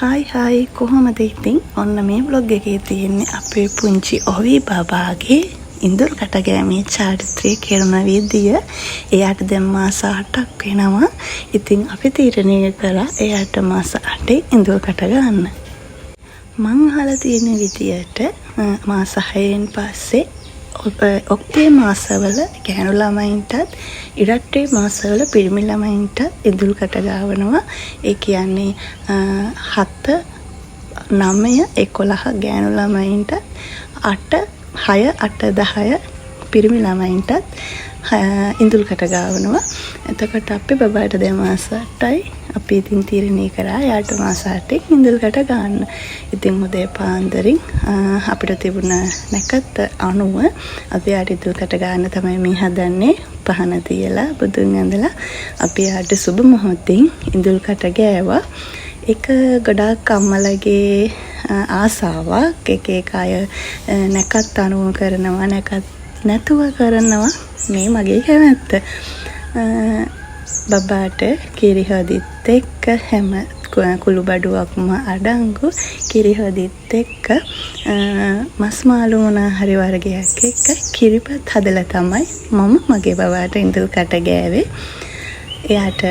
Hi කොහොමද ඉතින්? ඔන්න මේ vlog එකේ තියෙන්නේ අපේ පුංචි ඔවි බබාගේ ඉඳුල් කටගෑමේ චාරිත්‍රය කරන විදිය. එයාට දැන් මාස 8ක් වෙනවා. ඉතින් අපි තීරණය කළා එයාට මාස 8 ඉඳුල් කට ගන්න. මං අහලා තියෙන විදියට මාස 6න් පස්සේ ඔක්තේ මාසවල ගැහැණු ළමයින්ටත් ඉරට්ටේ මාසවල පිරිමි ළමයින්ට ඉඳුල් කට ගාවනවා. ඒ කියන්නේ 7 9 11 ගැහැණු ළමයින්ට 8 6 8 10 පිරිමි ළමයින්ටත් ඉඳුල් කට ගාවනවා. එතකොට අපි බබාට දැන් මාස 8යි. අපි ඉතින් තීරණය කරා යාට මාස 8ක් ඉඳුල් කට ගන්න. ඉතින් උදේ පාන්දරින් අපිට තිබුණ නැකත් අනුව අපි යාට ඉඳුල් කට ගන්න තමයි මේ හදන්නේ. පහන තියලා බුදුන් ඇඳලා අපි යාට සුබ මොහොතින් ඉඳුල් කට ගෑවා. ඒක ගොඩාක් අම්මලගේ ආසාවක්. එක අය නැකත් අනුව කරනවා, නැකත් නැතුව කරනවා. මේ මගේ කැමැත්ත. බබාට කිරි හොදිත් එක්ක හැම කුළු බඩුවක්ම අඩංගු කිරි හොදිත් එක්ක මස් මාළු මොනා හරි වර්ගයක් එක්ක කිරිපත් හදලා තමයි මම මගේ බබාට ඉඳුල් කට ගෑවේ. එයාට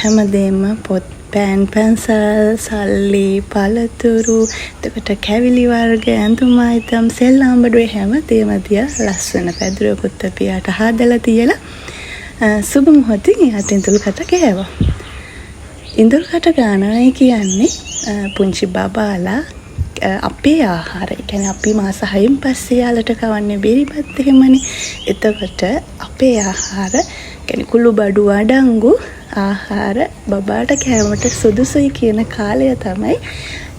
හැමදේම පොත් පෑන් පැන්සල් සල්ලි පළතුරු එතකොට කැවිලි වර්ග ඇඳුම් අයිටම් සෙල්ලම් බඩුවේ හැමදේම තියා ලස්සන පැදුරකුත් අපි යාට හදලා තියලා සුබ මොහොතින් එයාට ඉඳුල් කට ගෑවා. ඉඳුල් කට ගන්නයි කියන්නේ පුංචි බබාලා අපේ ආහාරය. කියන්නේ අපි මාස 6න් පස්සේ යාලට කවන්නේ බෙරිපත් එහෙමනේ. එතකොට අපේ ආහාර කියන්නේ කුළු බඩු අඩංගු ආහාර බබාට කෑමට සුදුසුයි කියන කාලය තමයි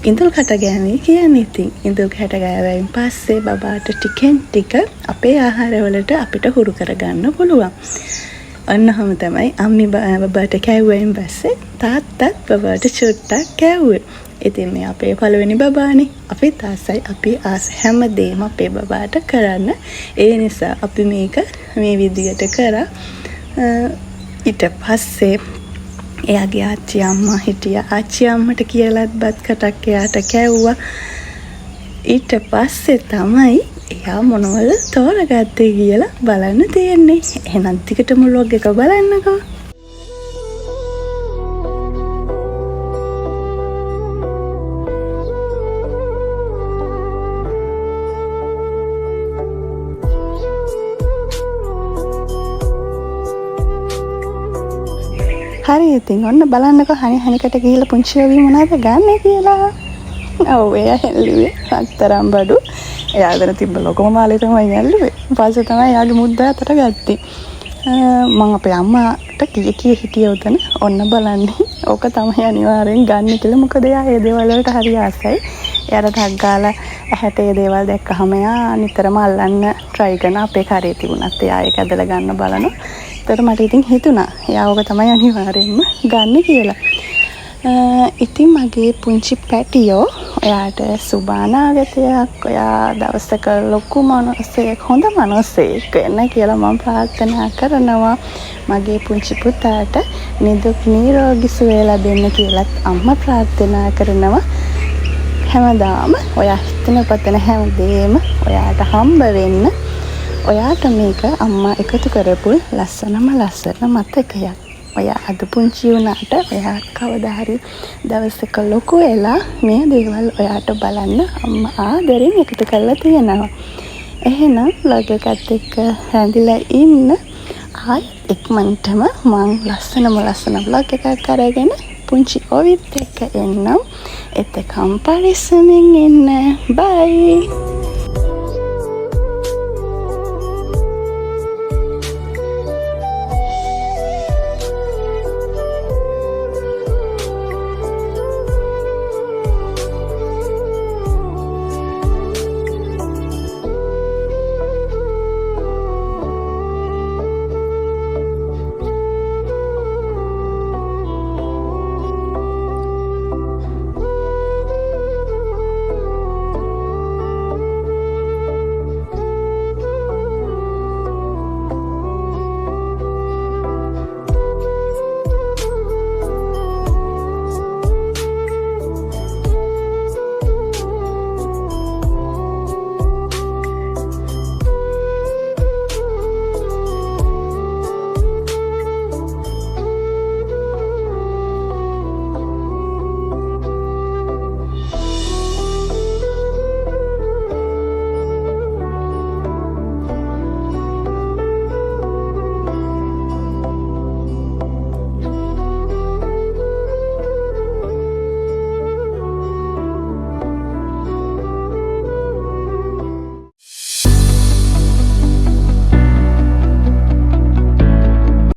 ඉඳුල් කට ගෑමේ කියන්නේ. ඉතින් ඉඳුල් කට ගෑවයින් පස්සේ බබාට ටිකෙන් ටික අපේ ආහාරවලට අපිට හුරු කරගන්න පුළුවන්. අන්නහම තමයි අම්මි බබාට කෑවයින් පස්සේ තාත්තත් බබාට චුට්ටක් කෑවුවේ. ඉතින් මේ අපේ පළවෙනි බබානේ. අපි තාසයි අපි ආස හැමදේම අපේ බබාට කරන්න. ඒ නිසා අපි මේක මේ විදියට කරා. ඊට පස්සේ එයාගේ ආච්චි අම්මා හිටියා. ආච්චි අම්මට කියලාත් බත් කටක් එයාට කැව්වා. ඊට පස්සේ තමයි එයා මොනවද තෝරගත්තේ කියලා බලන්න තියෙන්නේ. එහෙනම් ටිකටම vlog එක බලන්නකෝ. හරි ඉතින් ඔන්න බලන්නකෝ හනිකට ගිහිල්ලා පුංචි ඔවි මොනවද ගන්නෙ කියලා. ඔව් එයා හැල්ලුවේ අත්තරම් බඩු. එයා අතන තිබ්බ ලොකම මාළේ තමයි ඇල්ලුවේ. පස්සේ තමයි එයාගේ මුද්ද අතට ගත්තේ. මම අපේ අම්මාට කී හිටියේ උතන ඔන්න බලන්නේ. ඕක තමයි අනිවාර්යෙන් ගන්න කියලා. මොකද එයා ඒ දේවල් වලට හරි ආසයි. එයාට ටක් ගාලා ඇහැට ඒ දේවල් දැක්කහම එයා නිතරම අල්ලන්න try කරන අපේ කරේ තිබුණත් එයා ඒක ඇදලා ගන්න බලනවා. ඒතර මට ඉතින් හිතුණා එයා ඕක තමයි අනිවාර්යෙන්ම ගන්න කියලා. ඉතින් මගේ පුංචි පැටියෝ ඔයාට සුබානාගතයක් ඔයා දවසක ලොකු මනසෙක් හොඳ මනසෙක් වෙන්න කියලා මම ප්‍රාර්ථනා කරනවා. මගේ පුංචි පුතාට නිදුක් නිරෝගී සුවය ලැබෙන්න කියලාත් අම්මා ප්‍රාර්ථනා කරනවා. හැමදාම ඔයා හිතන පතන හැමදේම ඔයාට හම්බ වෙන්න. ඔයාට මේක අම්මා එකතු කරපු ලස්සන මතකයක්. ඔයා අද පුංචි වුණාට ඔයා කවදා හරි දවසක ලොකු වෙලා මේ දේවල් ඔයාට බලන්න අම්මා ආදරෙන් එකතු කරලා තියෙනවා. එහෙනම් vlog එකත් එක්ක රැඳිලා ඉන්න. ආයෙත් ඉක්මනටම මං ලස්සන vlog එකක් අරගෙන පුංචි ඔවිත් එක්ක එන්නම්. එතකම් පරිස්සමෙන් ඉන්න. බයි.